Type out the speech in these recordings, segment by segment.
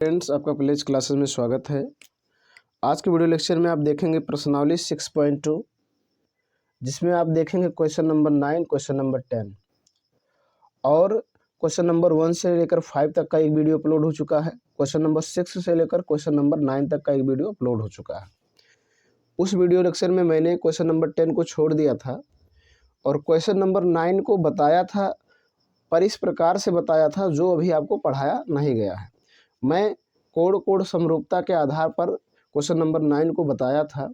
Friends, आपका pledge classes में स्वागत है। आज के वीडियो लेक्चर में आप देखेंगे प्रश्नावली 6.2, जिसमें आप देखेंगे क्वेश्चन नंबर 9, क्वेश्चन नंबर 10 और क्वेश्चन नंबर 1 से लेकर 5 तक का एक वीडियो अपलोड हो चुका है। क्वेश्चन नंबर 6 से लेकर क्वेश्चन नंबर 9 तक का एक वीडियो अपलोड हो चुका है। उस वीडियो लेक्चर में मैंने क्वेश्चन नंबर 10 को छोड़ दिया था और क्वेश्चन नंबर 9 को बताया था, पर इस प्रकार से बताया था जो अभी आपको पढ़ाया नहीं गया है। मैं कोड समरूपता के आधार पर क्वेश्चन नंबर 9 को बताया था,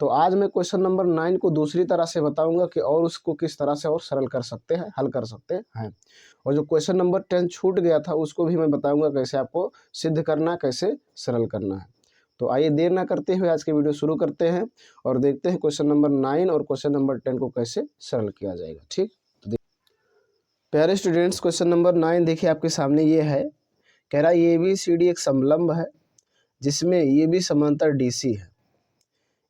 तो आज मैं क्वेश्चन नंबर 9 को दूसरी तरह से बताऊंगा कि और उसको किस तरह से और सरल कर सकते हैं, हल कर सकते हैं। और जो क्वेश्चन नंबर 10 छूट गया था उसको भी मैं बताऊंगा कैसे आपको सिद्ध करना, कैसे सरल करना है। तो आइए देर ना करते हुए आज के वीडियो शुरू करते हैं और देखते हैं क्वेश्चन नंबर 9 और क्वेश्चन नंबर 10 को कैसे सरल किया जाएगा। ठीक, प्यारे स्टूडेंट्स, क्वेश्चन नंबर 9 देखिए आपके सामने ये है। कह रहा है ABCD एक समलंब है जिसमें AB समांतर DC है।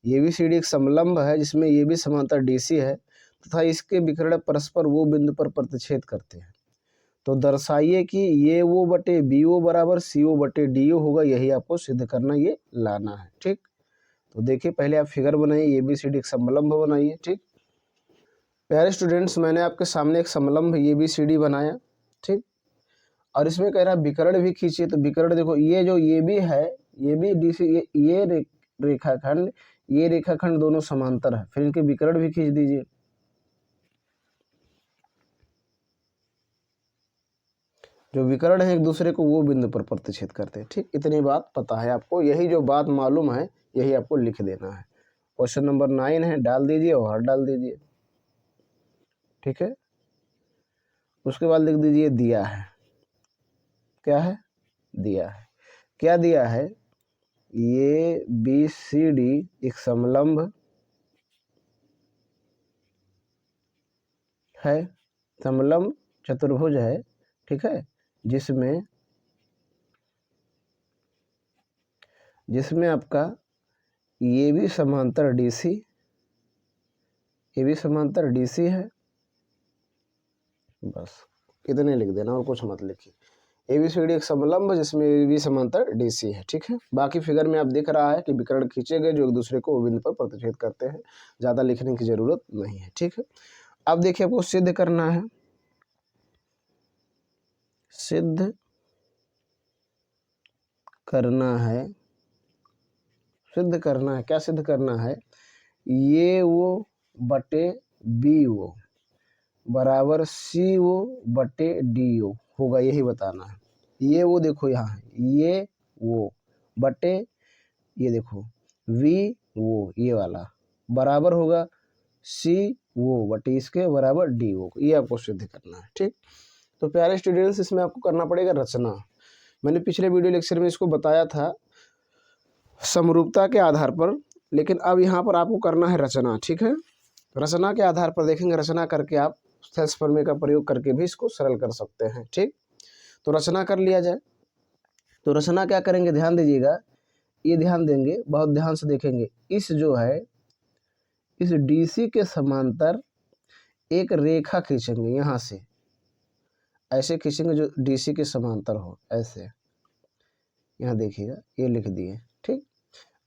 ABCD एक समलंब है जिसमें AB समांतर DC है तथा इसके विकर्ण परस्पर वो बिंदु पर प्रतिच्छेद करते हैं। तो दर्शाइए कि ये वो बटे BO बराबर CO बटे DO होगा। यही आपको सिद्ध करना, ये लाना है। ठीक, तो देखिए पहले आप फिगर बनाइए, ABCD एक समलंब बनाइए। ठीक, प्यारे स्टूडेंट्स, मैंने आपके सामने एक समलंब ABCD बनाया। ठीक, और इसमें कह रहा है विकर्ण भी खींचिए। तो विकर्ण देखो, ये जो ये भी है, ये भी DC, ये रेखाखंड, ये रेखाखंड दोनों समांतर है। फिर इनके विकर्ण भी खींच दीजिए। जो विकर्ण है एक दूसरे को वो बिंदु पर प्रतिच्छेद करते हैं। ठीक, इतनी बात पता है आपको। यही जो बात मालूम है यही आपको लिख देना है। क्वेश्चन नंबर 9 है, डाल दीजिए और हर डाल दीजिए। ठीक है, उसके बाद लिख दीजिए दिया है। क्या है? दिया है। क्या दिया है? ये ABCD एक समलंब है, समलंब चतुर्भुज है। ठीक है, जिसमें आपका AB समांतर DC, AB समांतर DC है। बस इतने लिख देना और कुछ मत लिखिए। ABCD एक समलंब जिसमें AB समांतर DC है। ठीक है, बाकी फिगर में आप दिख रहा है कि विकर्ण खींचे गए जो एक दूसरे को बिंदु पर प्रतिच्छेद करते हैं। ज़्यादा लिखने की जरूरत नहीं है। ठीक है, अब देखिए आपको सिद्ध करना है। सिद्ध करना है, सिद्ध करना है। क्या सिद्ध करना है? ये वो बटे BO बराबर CO बटे DO होगा, यही बताना है। ये वो देखो यहाँ है, ये वो बटे ये देखो वो ये वाला बराबर होगा CO बटे इसके बराबर DO। ये आपको सिद्ध करना है। ठीक, तो प्यारे स्टूडेंट्स, इसमें आपको करना पड़ेगा रचना। मैंने पिछले वीडियो लेक्चर में इसको बताया था समरूपता के आधार पर, लेकिन अब यहाँ पर आपको करना है रचना। ठीक है, रचना के आधार पर देखेंगे, रचना करके आप सेल्स प्रमेय का प्रयोग करके भी इसको सरल कर सकते हैं। ठीक, तो रचना कर लिया जाए। तो रचना क्या करेंगे, ध्यान दीजिएगा, ये ध्यान देंगे, बहुत ध्यान से देखेंगे। इस जो है इस DC के समांतर एक रेखा खींचेंगे, यहाँ से ऐसे खींचेंगे जो DC के समांतर हो, ऐसे। यहाँ देखिएगा, ये लिख दिए। ठीक,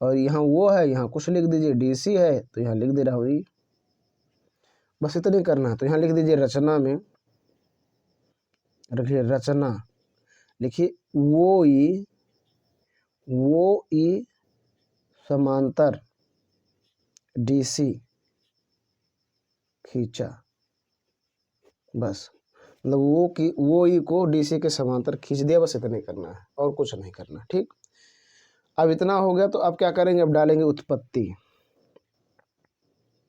और यहाँ वो है, यहाँ कुछ लिख दीजिए। DC है तो यहाँ लिख दे रहा हूँ ये, बस इतना ही करना है। तो यहाँ लिख दीजिए रचना में, रखिए रचना, लिखिए वो ई समांतर DC खींचा। बस मतलब वो ई को DC के समांतर खींच दिया, बस इतना ही करना है और कुछ नहीं करना। ठीक, अब इतना हो गया तो अब क्या करेंगे, अब डालेंगे उत्पत्ति।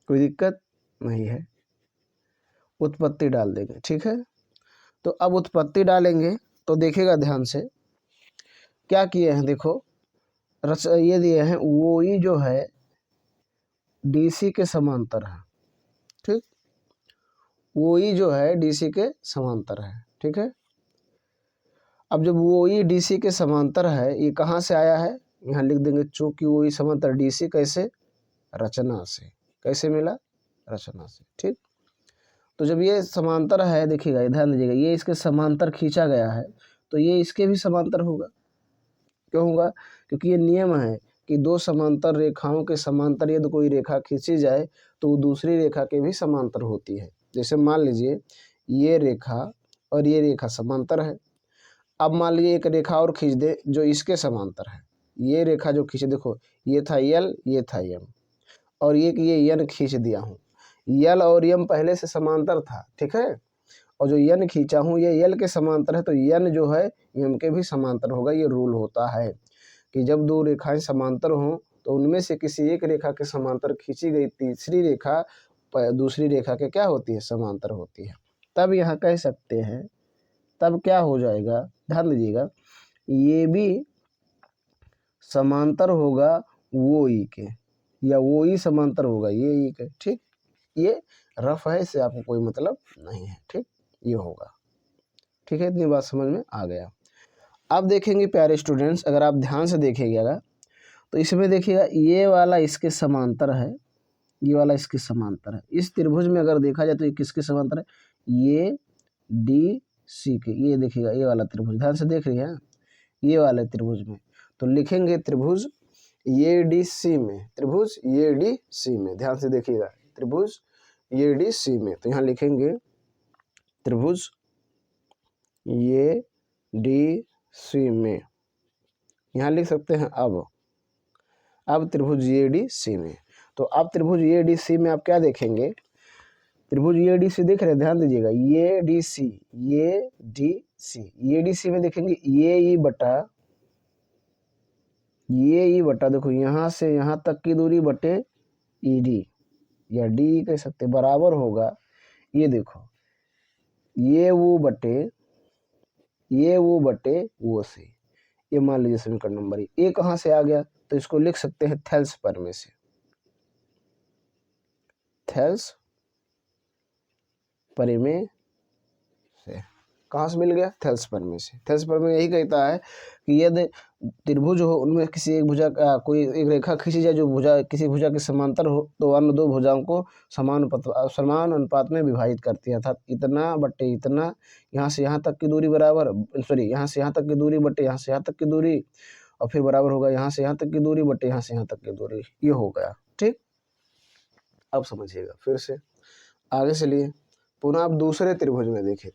कोई दिक्कत नहीं है, उत्पत्ति डाल देंगे। ठीक है, तो अब उत्पत्ति डालेंगे तो देखिएगा ध्यान से क्या किए हैं। देखो ये दिए हैं, वो ई जो है DC के समांतर है। ठीक, वो ई जो है DC के समांतर है। ठीक है, अब जब वो ई DC के समांतर है, ये कहाँ से आया है, यहाँ लिख देंगे। चूंकि वो ई समांतर DC कैसे, रचना से। कैसे मिला, रचना से। ठीक, तो जब ये समांतर है, देखिएगा ध्यान दीजिएगा, ये इसके समांतर खींचा गया है तो ये इसके भी समांतर होगा। क्यों होगा? क्योंकि ये नियम है कि दो समांतर रेखाओं के समांतर यदि कोई रेखा खींची जाए तो वो दूसरी रेखा के भी समांतर होती है। जैसे मान लीजिए ये रेखा और ये रेखा समांतर है। अब मान लीजिए एक रेखा और खींच दे जो इसके समांतर है। ये रेखा जो खींचे, देखो ये था यल, ये था यम, और ये यन खींच दिया हूँ। यल और यम पहले से समांतर था, ठीक है, और जो यन खींचा हूँ ये यल के समांतर है, तो यन जो है यम के भी समांतर होगा। ये रूल होता है कि जब दो रेखाएं समांतर हों तो उनमें से किसी एक रेखा के समांतर खींची गई तीसरी रेखा दूसरी रेखा के क्या होती है? समांतर होती है। तब यहाँ कह सकते हैं, तब क्या हो जाएगा, ध्यान दीजिएगा, ये भी समांतर होगा वो ई के, या वो ई समांतर होगा ये ई के। ठीक, ये रफ है, इससे आपको कोई मतलब नहीं है। ठीक, ये होगा। ठीक है, इतनी बात समझ में आ गया। अब देखेंगे प्यारे स्टूडेंट्स, अगर आप ध्यान से देखिएगा तो इसमें देखिएगा ये वाला इसके समांतर है, ये वाला इसके समांतर है। इस त्रिभुज में अगर देखा जाए तो ये किसके समांतर है? ये डी सी के। ये देखिएगा ये वाला त्रिभुज, ध्यान से देख रही है, ये वाले त्रिभुज में तो लिखेंगे त्रिभुज ये डी सी में, त्रिभुज ये डी सी में। ध्यान से देखिएगा, त्रिभुज ये डी सी में, तो यहाँ लिखेंगे त्रिभुज ये डी सी में। यहाँ लिख सकते हैं अब त्रिभुज ये डी सी में। तो अब त्रिभुज ये डी सी में आप क्या देखेंगे? त्रिभुज ये डी सी देख रहे हैं, ध्यान दीजिएगा, ये डी सी, ये डी सी, ये डी सी में देखेंगे ये ई बटा देखो यहाँ से यहाँ तक की दूरी बटे ई डी, या डी कह सकते बराबर होगा, ये देखो ये वो बटे वो से। ये मान लीजिए समीकरण नंबर ए कहाँ से आ गया? तो इसको लिख सकते हैं थेल्स प्रमेय से। थेल्स प्रमेय से कहाँ से मिल गया? थेल्स प्रमेय से। थेल्स प्रमेय यही कहता है कि यदि त्रिभुज हो उनमें किसी एक भुजा कोई एक रेखा खींची जाए जो भुजा किसी भुजा के समांतर हो तो अन्य दो भुजाओं को समान अनुपात में विभाजित करती है, अर्थात इतना बटे इतना, यहाँ से यहाँ तक की दूरी बराबर, सॉरी यहाँ से यहाँ तक की दूरी बटे यहाँ से यहाँ तक की दूरी, और फिर बराबर होगा यहाँ से यहाँ तक की दूरी बटे यहाँ से यहाँ तक की दूरी। ये हो गया। ठीक, अब समझिएगा, फिर से आगे चलिए, पुनः आप दूसरे त्रिभुज में देखिए,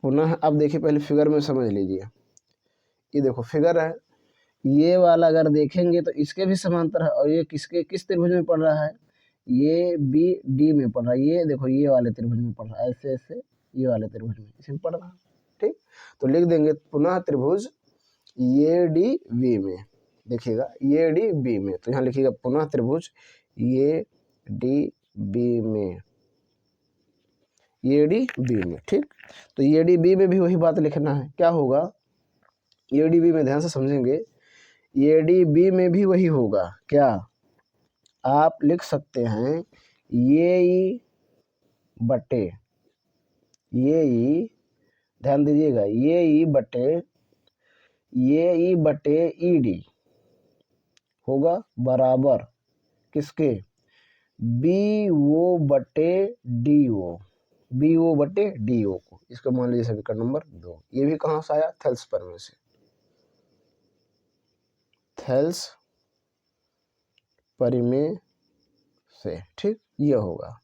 पुनः अब देखिए, पहले फिगर में समझ लीजिए। ये देखो फिगर है, ये वाला अगर देखेंगे तो इसके भी समांतर है, और ये किस त्रिभुज में पड़ रहा है? ये बी डी में पड़ रहा है। ये देखो ये वाले त्रिभुज में पड़ रहा है, ऐसे ऐसे ये वाले त्रिभुज में इसमें पड़ रहा है। ठीक, तो लिख देंगे पुनः त्रिभुज ये डी बी में। देखिएगा ये डी बी में, तो यहाँ लिखिएगा पुनः त्रिभुज ये डी बी में, ये डी बी में। ठीक, तो ये डी बी में भी वही बात लिखना है। क्या होगा? ये डी बी में ध्यान से समझेंगे, ये डी बी में भी वही होगा। क्या? आप लिख सकते हैं ये ई बटे, ये ई, ध्यान दीजिएगा, ये ई बटे ई डी होगा बराबर किसके? बी ओ बटे डी ओ, बी ओ बटे डी ओ को। इसको मान लीजिए समीकरण नंबर 2। ये भी कहाँ से आया? थेल्स प्रमेय से। थेल्स प्रमेय से। ठीक, ये होगा।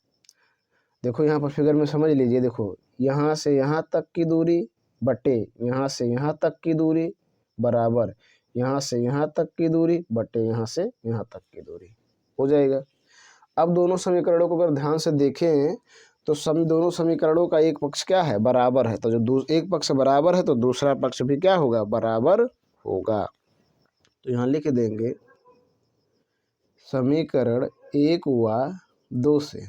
देखो यहाँ पर फिगर में समझ लीजिए, देखो यहाँ से यहाँ तक की दूरी बटे यहाँ से यहाँ तक की दूरी बराबर यहाँ से यहाँ तक की दूरी बटे यहाँ से यहाँ तक की दूरी हो जाएगा। अब दोनों समीकरणों को अगर ध्यान से देखें तो दोनों समीकरणों का एक पक्ष क्या है? बराबर है। तो जो एक पक्ष बराबर है तो दूसरा पक्ष भी क्या होगा? बराबर होगा। तो यहाँ लिख देंगे समीकरण 1 व 2 से,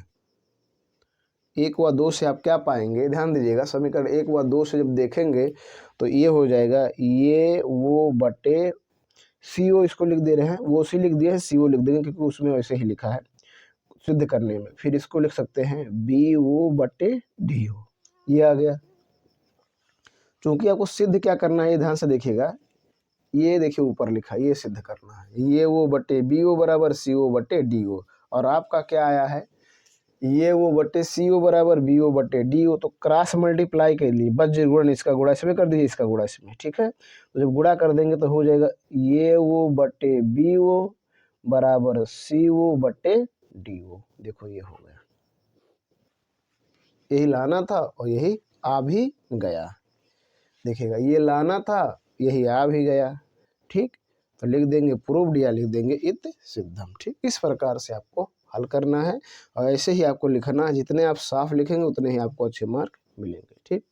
1 व 2 से आप क्या पाएंगे? ध्यान दीजिएगा, समीकरण 1 व 2 से जब देखेंगे तो ये हो जाएगा ये वो बटे सी ओ, इसको लिख दे रहे हैं, वो सी लिख दिए हैं, सी ओ लिख देंगे क्योंकि उसमें वैसे ही लिखा है सिद्ध करने में। फिर इसको लिख सकते हैं बी ओ बटे डी ओ, ये आ गया। क्योंकि आपको सिद्ध क्या करना है ये ध्यान से देखिएगा, ये देखिए ऊपर लिखा है, ये सिद्ध करना है, ये वो बटे बी ओ बराबर सी ओ बटे डी ओ, और आपका क्या आया है? ये वो बटे सी ओ बराबर बी ओ बटे डी ओ, तो क्रॉस मल्टीप्लाई के लिए बस गुणन इसका गुणा इसमें कर दीजिए, इसका गुणा इसमें, ठीक है। तो जब गुणा कर देंगे तो हो जाएगा ये वो बटे बी ओ बराबर सी ओ बटे डी ओ। देखो ये हो गया, यही लाना था और यही आ भी गया। देखिएगा ये लाना था, यही आ भी गया, ठीक। तो लिख देंगे प्रूव्ड या लिख देंगे इत सिद्धम, ठीक। इस प्रकार से आपको हल करना है और ऐसे ही आपको लिखना है। जितने आप साफ लिखेंगे उतने ही आपको अच्छे मार्क मिलेंगे, ठीक।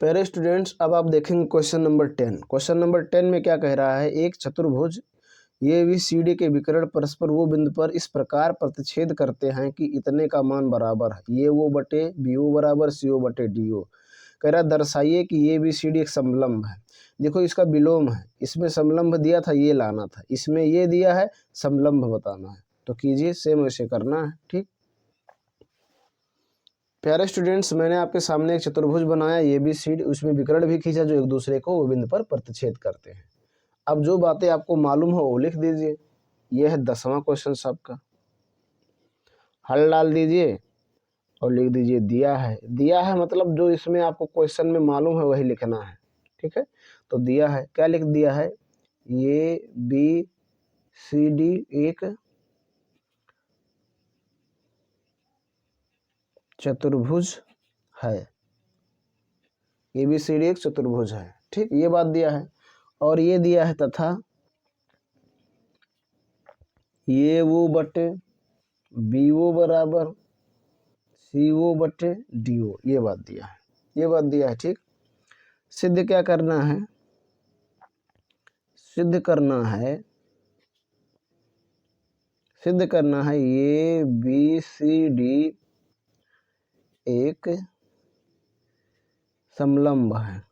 प्यारे स्टूडेंट्स, अब आप देखेंगे क्वेश्चन नंबर 10। क्वेश्चन नंबर 10 में क्या कह रहा है, एक चतुर्भुज ये भी सी डी के विकर्ण परस्पर वो बिंदु पर इस प्रकार प्रतिच्छेद करते हैं कि इतने का मान बराबर है ये वो बटे बी ओ बराबर सी ओ बटे डी ओ। कह रहा दर्शाइए कि ये बी सी डी एक समलंब है। देखो इसका विलोम है, इसमें समलंब दिया था ये लाना था, इसमें ये दिया है समलंब बताना है, तो कीजिए सेम वैसे करना है, ठीक। प्यारे स्टूडेंट्स, मैंने आपके सामने एक चतुर्भुज बनाया ये बी सी डी, उसमें विकर्ण भी खींचा जो एक दूसरे को वो बिंदु पर प्रतिच्छेद करते हैं। अब जो बातें आपको मालूम हो वो लिख दीजिए। यह है 10वां क्वेश्चन आपका, हल डाल दीजिए और लिख दीजिए दिया है। दिया है मतलब जो इसमें आपको क्वेश्चन में मालूम है वही लिखना है, ठीक है। तो दिया है, क्या लिख दिया है, ये बी सी डी एक चतुर्भुज है, ए बी सी डी एक चतुर्भुज है, ठीक। ये बात दिया है और ये दिया है तथा ये वो बटे बी ओ बराबर सी ओ बटे डी ओ, ये बात दिया है, ये बात दिया है, ठीक। सिद्ध क्या करना है, सिद्ध करना है, सिद्ध करना है ये बी सी डी एक समलंब है।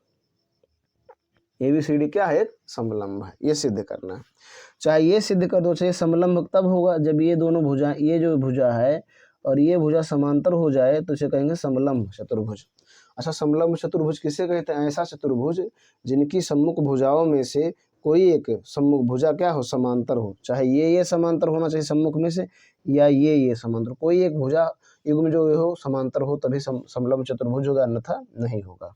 ए बी सी डी क्या है, एक समलंब है, ये सिद्ध करना है। चाहे ये सिद्ध कर दो, चाहे समलंब तब होगा जब ये दोनों भुजा, ये जो भुजा है और ये भुजा समांतर हो जाए तो इसे कहेंगे समलंब चतुर्भुज। अच्छा, समलंब चतुर्भुज किसे कहते हैं, ऐसा चतुर्भुज जिनकी सम्मुख भुजाओं में से कोई एक सम्मुख भुजा क्या हो, समांतर हो। चाहे ये समांतर होना चाहिए सम्मुख में से, या ये समांतर, कोई एक भुजा युग्म जो हो समांतर हो तभी समलंब चतुर्भुज होगा, अन्यथा नहीं होगा।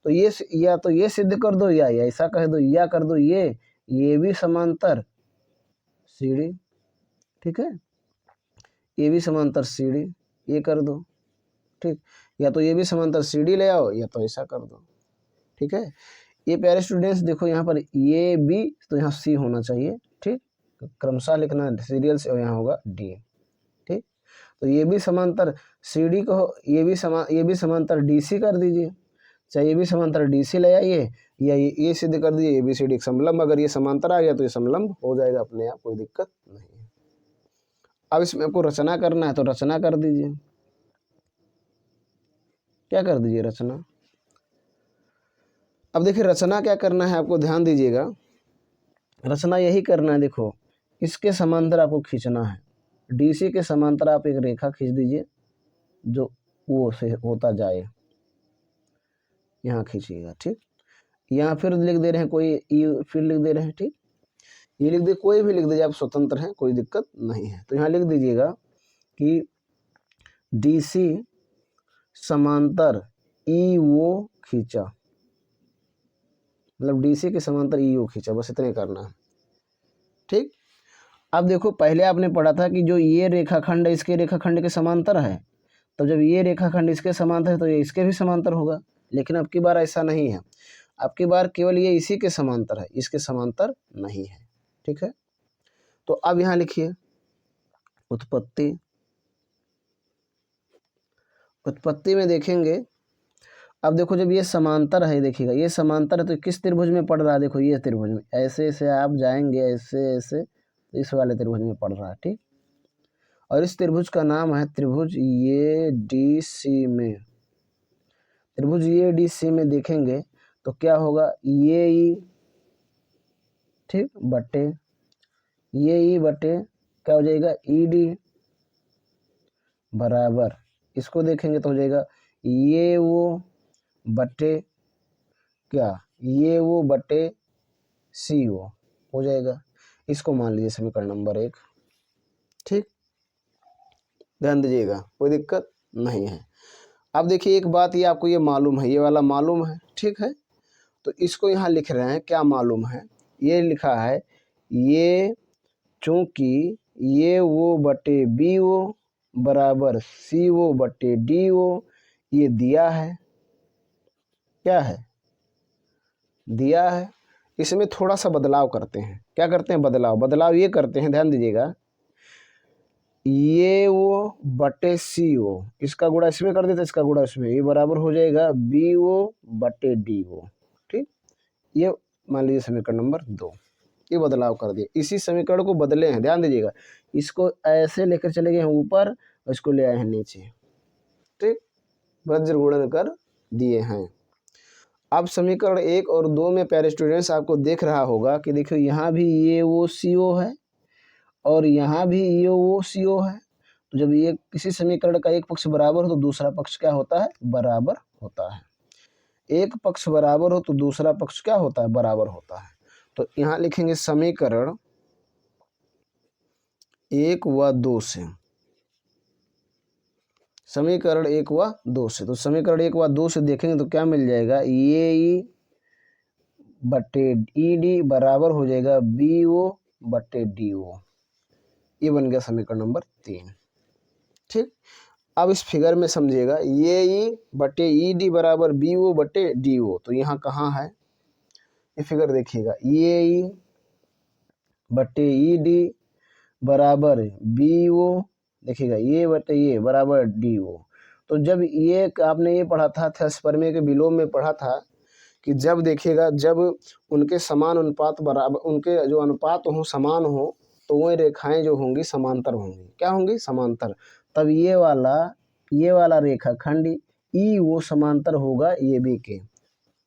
तो ये या तो ये सिद्ध कर दो या ऐसा कह दो, या कर दो ये भी समांतर सीढ़ी, ठीक है, ये भी समांतर सीढ़ी, ये कर दो, ठीक। या तो ये भी समांतर सीढ़ी ले आओ या तो ऐसा कर दो, ठीक है। ये प्यारे स्टूडेंट्स देखो यहाँ पर ये बी तो यहाँ सी होना चाहिए, ठीक। क्रमशः लिखना सीरियल से, और यहाँ होगा डी, ठीक। तो ये भी समांतर सी डी को ये भी समांतर डी सी कर दीजिए। चाहे ये भी समांतर डी सी ले आइए या ये सिद्ध कर दीजिए ए बी सी डी एक समलंब। अगर ये समांतर आ गया तो ये समलंब हो जाएगा अपने आप, कोई दिक्कत नहीं है। अब इसमें आपको रचना करना है तो रचना कर दीजिए। क्या कर दीजिए, रचना। अब देखिए रचना क्या करना है आपको, ध्यान दीजिएगा। रचना यही करना है, देखो इसके समांतर आपको खींचना है, डीसी के समांतर आप एक रेखा खींच दीजिए जो वो से होता जाए, यहाँ खींचिएगा, ठीक। यहाँ फिर लिख दे रहे हैं कोई फिर लिख दे रहे हैं, ठीक। ये लिख दे, कोई भी लिख दीजिए, आप स्वतंत्र हैं, कोई दिक्कत नहीं है। तो यहाँ लिख दीजिएगा कि डीसी समांतर ई ओ खींचा, मतलब डीसी के समांतर ई ओ खींचा, बस इतने करना है, ठीक। अब देखो पहले आपने पढ़ा था कि जो ये रेखाखंड है इसके रेखाखंड के समांतर है, तो जब ये रेखाखंड इसके समांतर है तो ये इसके भी समांतर होगा। लेकिन अब की बार ऐसा नहीं है, अब की बार केवल ये इसी के समांतर है, इसके समांतर नहीं है, ठीक है। तो अब यहाँ लिखिए उत्पत्ति। उत्पत्ति में देखेंगे, अब देखो जब ये समांतर है, देखिएगा ये समांतर है तो किस त्रिभुज में पड़ रहा है, देखो ये त्रिभुज में, ऐसे ऐसे आप जाएंगे ऐसे ऐसे तो इस वाले त्रिभुज में पड़ रहा है, ठीक। और इस त्रिभुज का नाम है त्रिभुज ये डी सी में। त्रिभुज ये डी सी में देखेंगे तो क्या होगा, ये ई, ठीक, बटे ये ई बटे क्या हो जाएगा, ई डी बराबर, इसको देखेंगे तो हो जाएगा ये वो बटे क्या, ये वो बटे सी ओ हो जाएगा। इसको मान लीजिए समीकरण नंबर 1, ठीक। ध्यान दीजिएगा, कोई दिक्कत नहीं है। अब देखिए एक बात, ये आपको ये मालूम है, ये वाला मालूम है, ठीक है। तो इसको यहाँ लिख रहे हैं, क्या मालूम है, ये लिखा है ये चूंकि ये वो बटे बी वो बराबर सी वो बटे डी वो, ये दिया है, क्या है, दिया है। इसमें थोड़ा सा बदलाव करते हैं, क्या करते हैं, बदलाव ये करते हैं, ध्यान दीजिएगा, ये वो बटे सी वो, इसका गुणा इसमें कर देते, इसका गुणा इसमें, ये बराबर हो जाएगा बी वो बटे डी वो, ठीक। ये मान लीजिए समीकरण नंबर 2, ये बदलाव कर दिए, इसी समीकरण को बदले हैं, ध्यान दीजिएगा, इसको ऐसे लेकर चले गए हैं ऊपर और इसको ले आए हैं नीचे, ठीक, वज्र गुणन कर दिए हैं। अब समीकरण 1 और 2 में प्यारे स्टूडेंट्स आपको देख रहा होगा कि देखियो यहाँ भी ये वो सी ओ है और यहाँ भी ये वो सी ओ है। तो जब ये किसी समीकरण का एक पक्ष बराबर हो तो दूसरा पक्ष क्या होता है, बराबर होता है। एक पक्ष बराबर हो तो दूसरा पक्ष क्या होता है, बराबर होता है। तो यहाँ लिखेंगे समीकरण 1 व 2 से, समीकरण 1 व 2 से, तो समीकरण 1 व 2 से देखेंगे तो क्या मिल जाएगा, ये ई बटे ई डी बराबर हो जाएगा बी ओ बटे डी ओ, ये बन गया समीकरण नंबर 3, ठीक। अब इस फिगर में समझिएगा, ये ई बटे ई डी बराबर बी ओ बटे डी ओ, तो यहाँ कहाँ है, ये फिगर देखिएगा, ये ई बटे ई डी बराबर बी ओ, देखिएगा ये बटे ये बराबर डी ओ। तो जब ये आपने ये पढ़ा था थ्योरम के विलोम में पढ़ा था कि जब देखिएगा, जब उनके समान अनुपात बराबर, उनके जो अनुपात हो समान हो तो वही रेखाएं जो होंगी समांतर होंगी, क्या होंगी, समांतर। तब ये वाला रेखाखंड ई वो समांतर होगा ये बी के,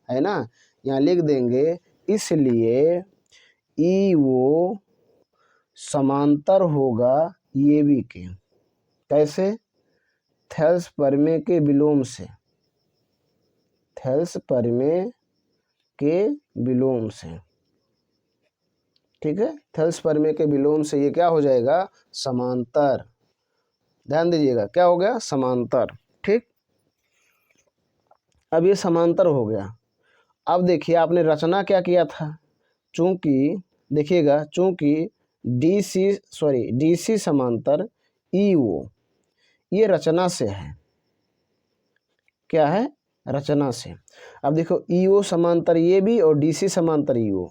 है ना, यहाँ लिख देंगे, इसलिए ई वो समांतर होगा ये बी के, कैसे, थेल्स प्रमेय के विलोम से, थेल्स प्रमेय के विलोम से, ठीक है, थेल्स प्रमेय के विलोम से ये क्या हो जाएगा, समांतर, ध्यान दीजिएगा, क्या हो गया, समांतर, ठीक। अब ये समांतर हो गया। अब देखिए आपने रचना क्या किया था, चूंकि देखिएगा, चूंकि डी सी समांतर ई ओ, ये रचना से है, क्या है, रचना से। अब देखो ई ओ समांतर ये भी और डी सी समांतर ई ओ,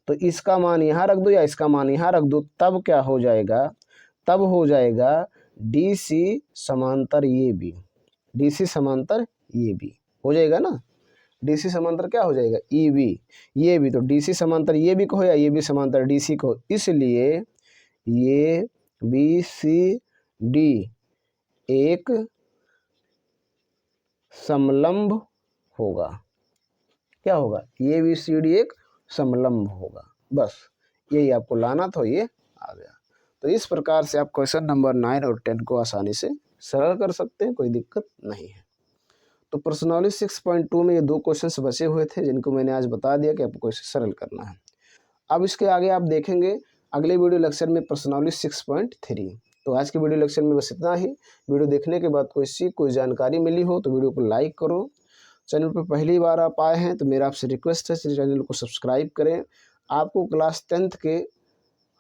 तो इसका मान यहाँ रख दो या इसका मान यहाँ रख दो, तब क्या हो जाएगा, तब हो जाएगा डी सी समांतर ये भी, डी सी समांतर ये भी हो जाएगा ना, डी सी समांतर क्या हो जाएगा, ई बी, ये भी, तो डी सी समांतर ये भी कहो या ये भी समांतर डी सी को, इसलिए ये बी सी डी एक समलंब होगा, क्या होगा, ये बी सी डी एक समलंब होगा, बस यही आपको लाना था, ये आ गया। तो इस प्रकार से आप क्वेश्चन नंबर 9 और 10 को आसानी से सरल कर सकते हैं, कोई दिक्कत नहीं है। तो प्रश्नावली 6.2 में ये 2 क्वेश्चंस बचे हुए थे जिनको मैंने आज बता दिया कि आपको कैसे सरल करना है। अब इसके आगे आप देखेंगे अगले वीडियो लेक्चर में प्रश्नावली 6.3। तो आज के वीडियो लेक्चर में बस इतना ही। वीडियो देखने के बाद कोई जानकारी मिली हो तो वीडियो को लाइक करो। चैनल पर पहली बार आप आए हैं तो मेरा आपसे रिक्वेस्ट है चैनल को सब्सक्राइब करें। आपको क्लास 10th के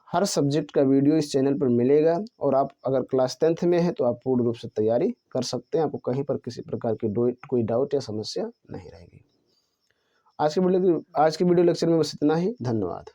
हर सब्जेक्ट का वीडियो इस चैनल पर मिलेगा और आप अगर क्लास 10th में हैं तो आप पूर्ण रूप से तैयारी कर सकते हैं, आपको कहीं पर किसी प्रकार की कोई डाउट या समस्या नहीं रहेगी। आज के वीडियो लेक्चर में बस इतना ही। धन्यवाद।